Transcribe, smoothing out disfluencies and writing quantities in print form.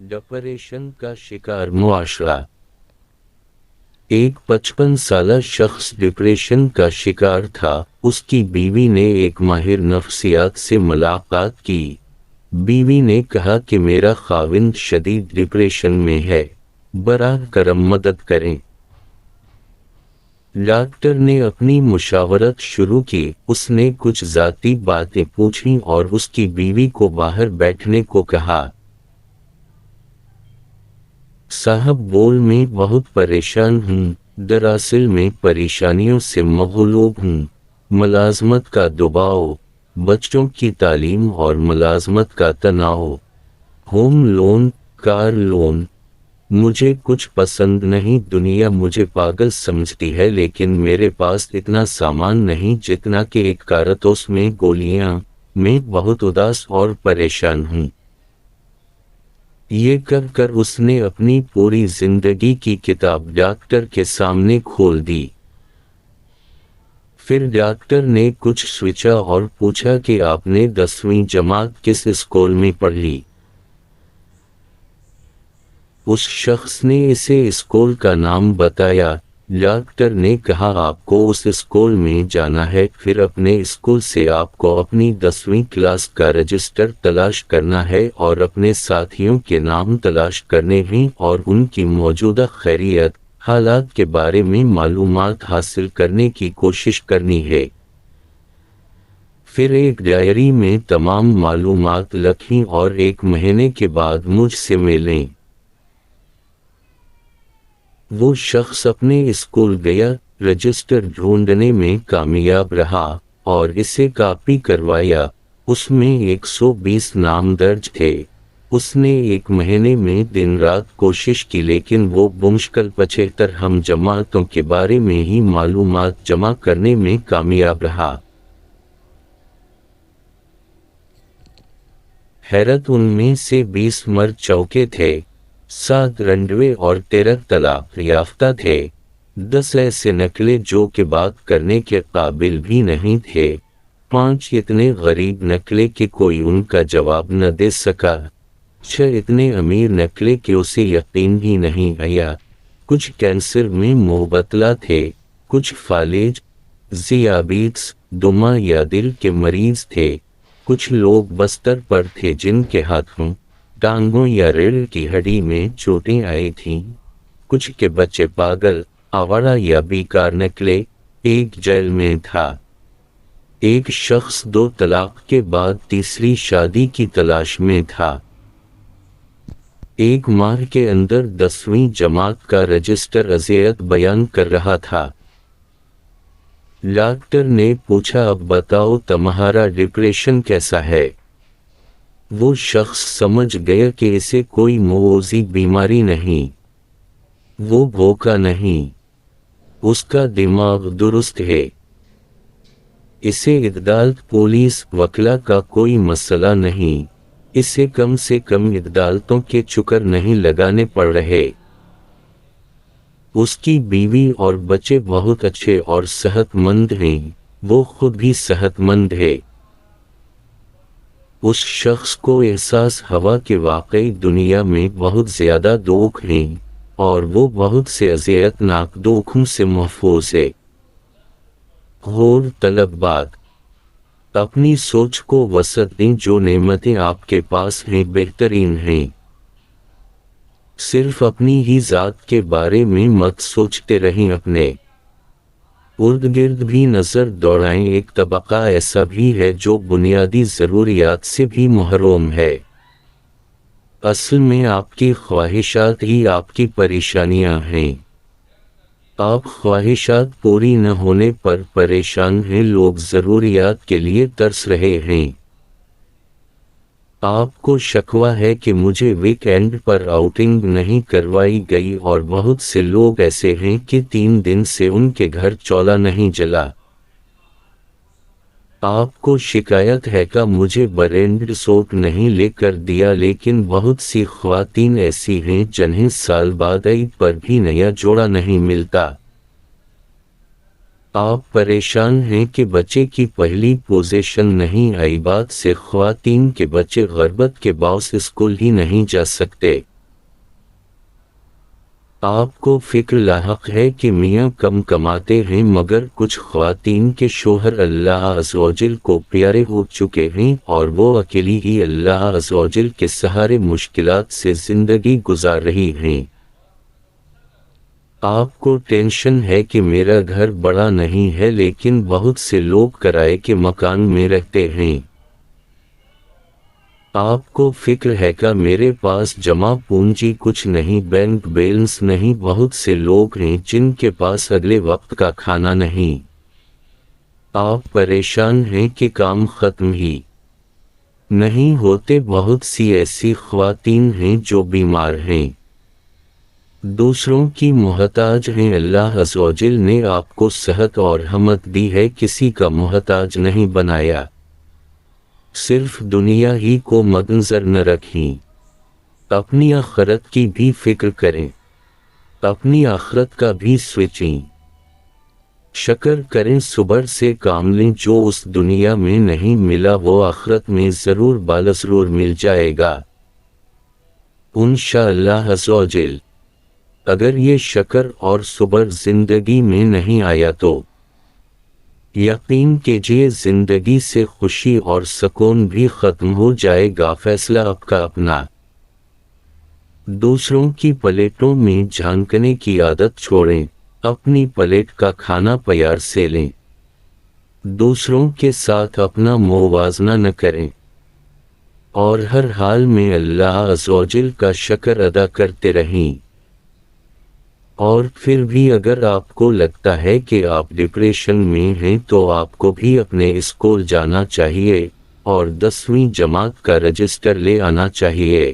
Depression کا شکار معاشرہ۔ ایک 55 سالہ شخص ڈپریشن کا شکار تھا۔ اس کی بیوی نے ایک ماہر نفسیات سے ملاقات کی۔ بیوی نے کہا کہ میرا خاوند شدید ڈپریشن میں ہے، براہ کرم مدد کریں۔ ڈاکٹر نے اپنی مشاورت شروع کی۔ اس نے کچھ ذاتی باتیں پوچھیں اور اس کی بیوی کو باہر بیٹھنے کو کہا۔ صاحب بول میں بہت پریشان ہوں، دراصل میں پریشانیوں سے مغلوب ہوں۔ ملازمت کا دباؤ، بچوں کی تعلیم اور ملازمت کا تناؤ، ہوم لون، کار لون۔ مجھے کچھ پسند نہیں، دنیا مجھے پاگل سمجھتی ہے، لیکن میرے پاس اتنا سامان نہیں جتنا کہ ایک کارتوس میں گولیاں۔ میں بہت اداس اور پریشان ہوں۔ یہ کہہ کر اس نے اپنی پوری زندگی کی کتاب ڈاکٹر کے سامنے کھول دی۔ پھر ڈاکٹر نے کچھ سوچا اور پوچھا کہ آپ نے 10ویں جماعت کس اسکول میں پڑھ لی؟ اس شخص نے اسے اسکول کا نام بتایا۔ ڈاکٹر نے کہا آپ کو اس اسکول میں جانا ہے، پھر اپنے اسکول سے آپ کو اپنی 10ویں کلاس کا رجسٹر تلاش کرنا ہے اور اپنے ساتھیوں کے نام تلاش کرنے ہیں اور ان کی موجودہ خیریت حالات کے بارے میں معلومات حاصل کرنے کی کوشش کرنی ہے۔ پھر ایک ڈائری میں تمام معلومات لکھیں اور 1 مہینے کے بعد مجھ سے ملیں۔ وہ شخص اپنے اسکول گیا، رجسٹر ڈھونڈنے میں کامیاب رہا اور اسے کاپی کروایا۔ اس میں 120 نام درج تھے۔ اس نے 1 مہینے میں دن رات کوشش کی، لیکن وہ بمشکل 75 ہم جماعتوں کے بارے میں ہی معلومات جمع کرنے میں کامیاب رہا۔ حیرت، ان میں سے 20 مرد چوکے تھے، 7 رنڈوے اور 13 طلاق یافتہ تھے۔ 10 ایسے نکلے جو کہ بات کرنے کے قابل بھی نہیں تھے۔ 5 اتنے غریب نکلے کہ کوئی ان کا جواب نہ دے سکا۔ 6 اتنے امیر نکلے کہ اسے یقین ہی نہیں آیا۔ کچھ کینسر میں مبتلا تھے، کچھ فالج، ذیابیطس، دمہ یا دل کے مریض تھے۔ کچھ لوگ بستر پر تھے جن کے ہاتھوں، ٹانگوں یا ریڑھ کی ہڈی میں چوٹیں آئی تھیں۔ کچھ کے بچے پاگل، آوارہ یا بیکار نکلے۔ ایک جیل میں تھا۔ ایک شخص 2 طلاق کے بعد تیسری شادی کی تلاش میں تھا۔ ایک ماہ کے اندر 10ویں جماعت کا رجسٹر اذیت بیان کر رہا تھا۔ ڈاکٹر نے پوچھا اب بتاؤ تمہارا ڈپریشن کیسا ہے؟ وہ شخص سمجھ گیا کہ اسے کوئی موذی بیماری نہیں، وہ بھوکا نہیں، اس کا دماغ درست ہے۔ اسے عدالت، پولیس، وکلا کا کوئی مسئلہ نہیں، اسے کم سے کم عدالتوں کے چکر نہیں لگانے پڑ رہے۔ اس کی بیوی اور بچے بہت اچھے اور صحت مند ہیں، وہ خود بھی صحت مند ہے۔ اس شخص کو احساس ہوا کہ واقعی دنیا میں بہت زیادہ دکھ ہیں اور وہ بہت سے اذیت ناک دکھوں سے محفوظ ہے۔ غور طلب بات، اپنی سوچ کو وسعت دیں، جو نعمتیں آپ کے پاس ہیں بہترین ہیں۔ صرف اپنی ہی ذات کے بارے میں مت سوچتے رہیں، اپنے ارد گرد بھی نظر دوڑائیں۔ ایک طبقہ ایسا بھی ہے جو بنیادی ضروریات سے بھی محروم ہے۔ اصل میں آپ کی خواہشات ہی آپ کی پریشانیاں ہیں۔ آپ خواہشات پوری نہ ہونے پر پریشان ہیں، لوگ ضروریات کے لیے ترس رہے ہیں۔ آپ کو شکوہ ہے کہ مجھے ویک اینڈ پر آؤٹنگ نہیں کروائی گئی، اور بہت سے لوگ ایسے ہیں کہ 3 دن سے ان کے گھر چولہا نہیں جلا۔ آپ کو شکایت ہے کہ مجھے برینڈ سوٹ نہیں لے کر دیا، لیکن بہت سی خواتین ایسی ہیں جنہیں سال بعد عید پر بھی نیا جوڑا نہیں ملتا۔ آپ پریشان ہیں کہ بچے کی پہلی پوزیشن نہیں آئی، بعد سے خواتین کے بچے غربت کے باعث اسکول ہی نہیں جا سکتے۔ آپ کو فکر لاحق ہے کہ میاں کم کماتے ہیں مگر کچھ خواتین کے شوہر اللہ عز و جل کو پیارے ہو چکے ہیں اور وہ اکیلی ہی اللہ عز و جل کے سہارے مشکلات سے زندگی گزار رہی ہیں۔ آپ کو ٹینشن ہے کہ میرا گھر بڑا نہیں ہے لیکن بہت سے لوگ کرائے کے مکان میں رہتے ہیں۔ آپ کو فکر ہے کہ میرے پاس جمع پونجی کچھ نہیں، بینک بیلنس نہیں، بہت سے لوگ ہیں جن کے پاس اگلے وقت کا کھانا نہیں۔ آپ پریشان ہیں کہ کام ختم ہی نہیں ہوتے، بہت سی ایسی خواتین ہیں جو بیمار ہیں، دوسروں کی محتاج ہیں۔ اللہ عز و جل نے آپ کو صحت اور ہمت دی ہے، کسی کا محتاج نہیں بنایا۔ صرف دنیا ہی کو مدنظر نہ رکھیں، اپنی آخرت کی بھی فکر کریں، اپنی آخرت کا بھی سوچیں، شکر کریں، صبر سے کام لیں، جو اس دنیا میں نہیں ملا وہ آخرت میں ضرور بالضرور مل جائے گا انشاءاللہ عز و جل۔ اگر یہ شکر اور صبر زندگی میں نہیں آیا تو یقین کیجئے زندگی سے خوشی اور سکون بھی ختم ہو جائے گا۔ فیصلہ آپ کا اپنا۔ دوسروں کی پلیٹوں میں جھانکنے کی عادت چھوڑیں، اپنی پلیٹ کا کھانا پیار سے لیں، دوسروں کے ساتھ اپنا موازنہ نہ کریں اور ہر حال میں اللہ عز و جل کا شکر ادا کرتے رہیں۔ اور پھر بھی اگر آپ کو لگتا ہے کہ آپ ڈپریشن میں ہیں تو آپ کو بھی اپنے اسکول جانا چاہیے اور 10ویں جماعت کا رجسٹر لے آنا چاہیے۔